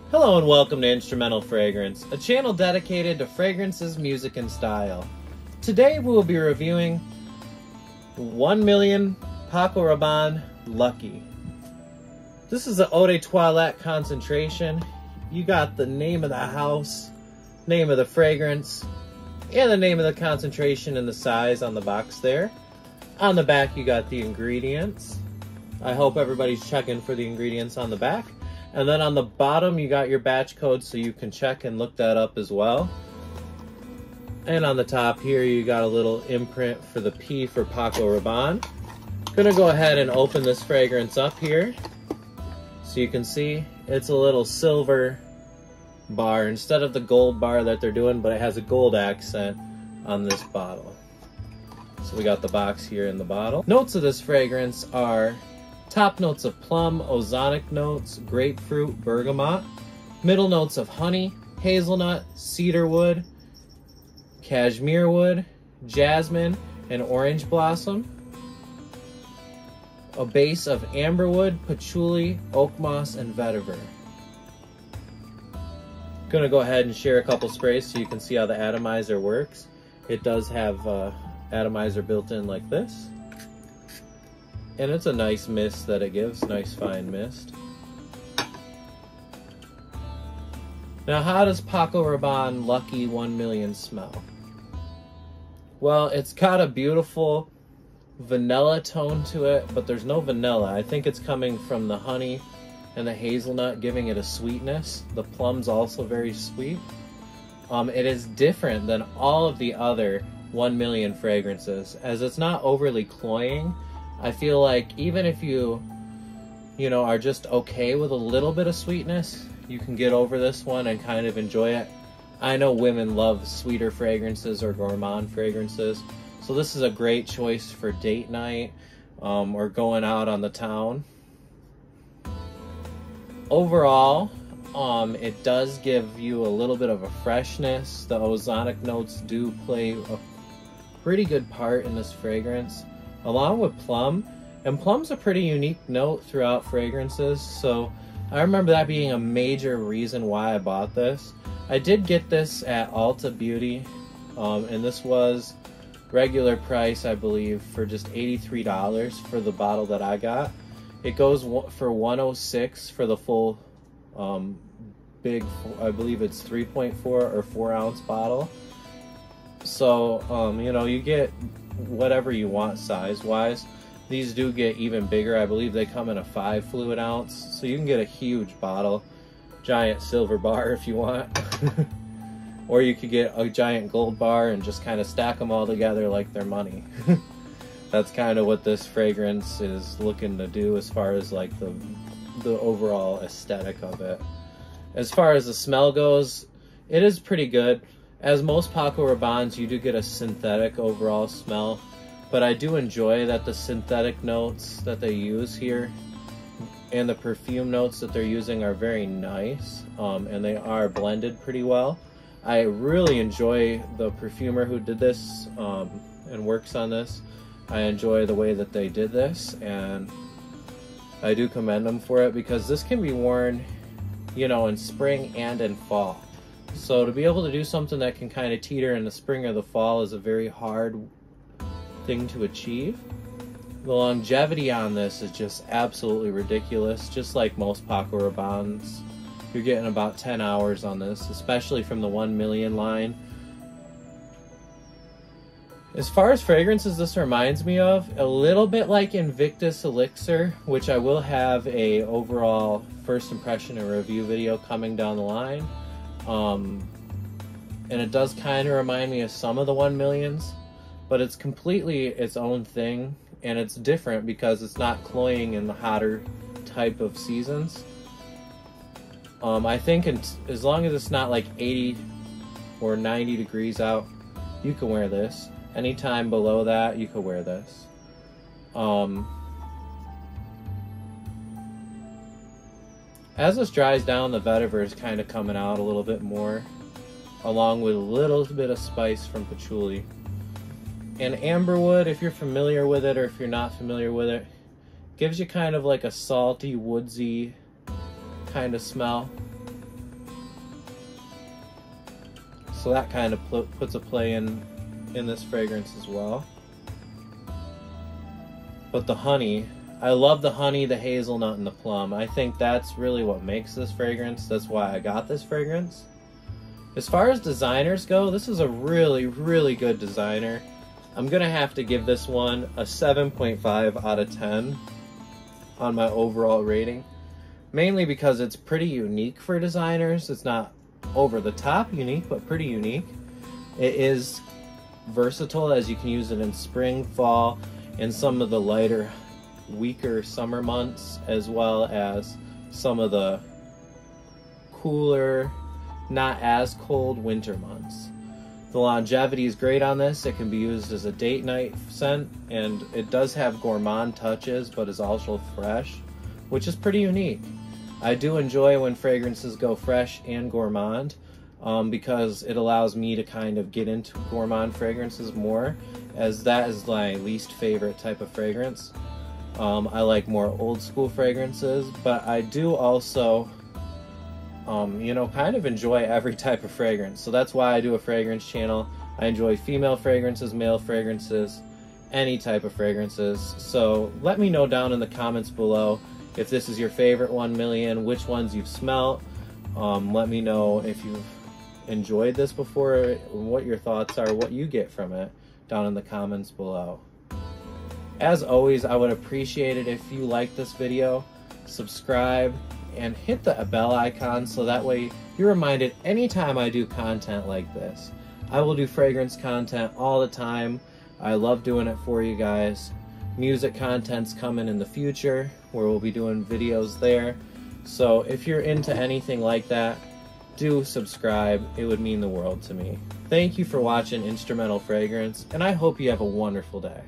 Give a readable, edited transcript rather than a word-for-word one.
Hello and welcome to Instrumental Fragrance, a channel dedicated to fragrances, music, and style. Today we will be reviewing 1million Pacorabanne Lucky. This is an eau de toilette concentration. You got the name of the house, name of the fragrance, and the name of the concentration and the size on the box there. On the back you got the ingredients. I hope everybody's checking for the ingredients on the back. And then on the bottom, you got your batch code, so you can check and look that up as well. And on the top here, you got a little imprint for the P for Pacorabanne. Gonna go ahead and open this fragrance up here. So you can see, it's a little silver bar instead of the gold bar that they're doing, but it has a gold accent on this bottle. So we got the box here in the bottle. Notes of this fragrance are top notes of plum, ozonic notes, grapefruit, bergamot. Middle notes of honey, hazelnut, cedarwood, cashmere wood, jasmine, and orange blossom. A base of amberwood, patchouli, oak moss, and vetiver. Gonna go ahead and share a couple sprays so you can see how the atomizer works. It does have atomizer built in like this. And it's a nice mist that it gives, nice fine mist. Now, how does Pacorabanne Lucky 1million smell? Well, it's got a beautiful vanilla tone to it, but there's no vanilla. I think it's coming from the honey and the hazelnut, giving it a sweetness. The plum's also very sweet. It is different than all of the other 1million fragrances, as it's not overly cloying. I feel like even if you are just okay with a little bit of sweetness, you can get over this one and kind of enjoy it. I know women love sweeter fragrances or gourmand fragrances, so this is a great choice for date night or going out on the town. Overall, it does give you a little bit of a freshness. The ozonic notes do play a pretty good part in this fragrance, along with plum. And plum's a pretty unique note throughout fragrances, so I remember that being a major reason why I bought this. I did get this at Ulta Beauty, and this was regular price, I believe, for just $83 for the bottle that I got. It goes for $106 for the full big, I believe it's 3.4 or 4 ounce bottle. So, you get whatever you want size wise. These do get even bigger. I believe they come in a 5 fluid ounce, so you can get a huge bottle, giant silver bar if you want. Or you could get a giant gold bar and just kind of stack them all together like they're money. That's kind of what this fragrance is looking to do as far as like the overall aesthetic of it. As far as the smell goes, it is pretty good. As most Pacorabannes, you do get a synthetic overall smell, but I do enjoy that the synthetic notes that they use here and the perfume notes that they're using are very nice, and they are blended pretty well. I really enjoy the perfumer who did this and works on this. I enjoy the way that they did this, and I do commend them for it, because this can be worn, in spring and in fall. So to be able to do something that can kind of teeter in the spring or the fall is a very hard thing to achieve. The longevity on this is just absolutely ridiculous, just like most Pacorabannes. You're getting about 10 hours on this, especially from the 1million line. As far as fragrances, this reminds me of a little bit like Invictus Elixir, which I will have a overall first impression and review video coming down the line. And it does kind of remind me of some of the 1millions, but it's completely its own thing, and it's different because it's not cloying in the hotter type of seasons. I think as long as it's not like 80 or 90 degrees out, you can wear this. Anytime below that, you could wear this. As this dries down, the vetiver is kind of coming out a little bit more, along with a little bit of spice from patchouli. And amberwood, if you're familiar with it or if you're not familiar with it, gives you kind of like a salty, woodsy kind of smell. So that kind of puts a play in this fragrance as well. But the honey, I love the honey, the hazelnut, and the plum. I think that's really what makes this fragrance. That's why I got this fragrance. As far as designers go, this is a really, really good designer. I'm gonna have to give this one a 7.5 out of 10 on my overall rating. Mainly because it's pretty unique for designers. It's not over the top unique, but pretty unique. It is versatile, as you can use it in spring, fall, and some of the lighter, weaker summer months, as well as some of the cooler, not as cold winter months. The longevity is great on this. It can be used as a date night scent, and it does have gourmand touches, but is also fresh, which is pretty unique. I do enjoy when fragrances go fresh and gourmand, because it allows me to kind of get into gourmand fragrances more, as that is my least favorite type of fragrance. I like more old school fragrances, but I do also, you know, kind of enjoy every type of fragrance. So that's why I do a fragrance channel. I enjoy female fragrances, male fragrances, any type of fragrances. So let me know down in the comments below if this is your favorite 1 million, which ones you've smelt. Let me know if you've enjoyed this before, what your thoughts are, what you get from it down in the comments below. As always, I would appreciate it if you like this video, subscribe, and hit the bell icon so that way you're reminded anytime I do content like this. I will do fragrance content all the time. I love doing it for you guys. Music content's coming in the future where we'll be doing videos there. So if you're into anything like that, do subscribe. It would mean the world to me. Thank you for watching Instrumental Fragrance, and I hope you have a wonderful day.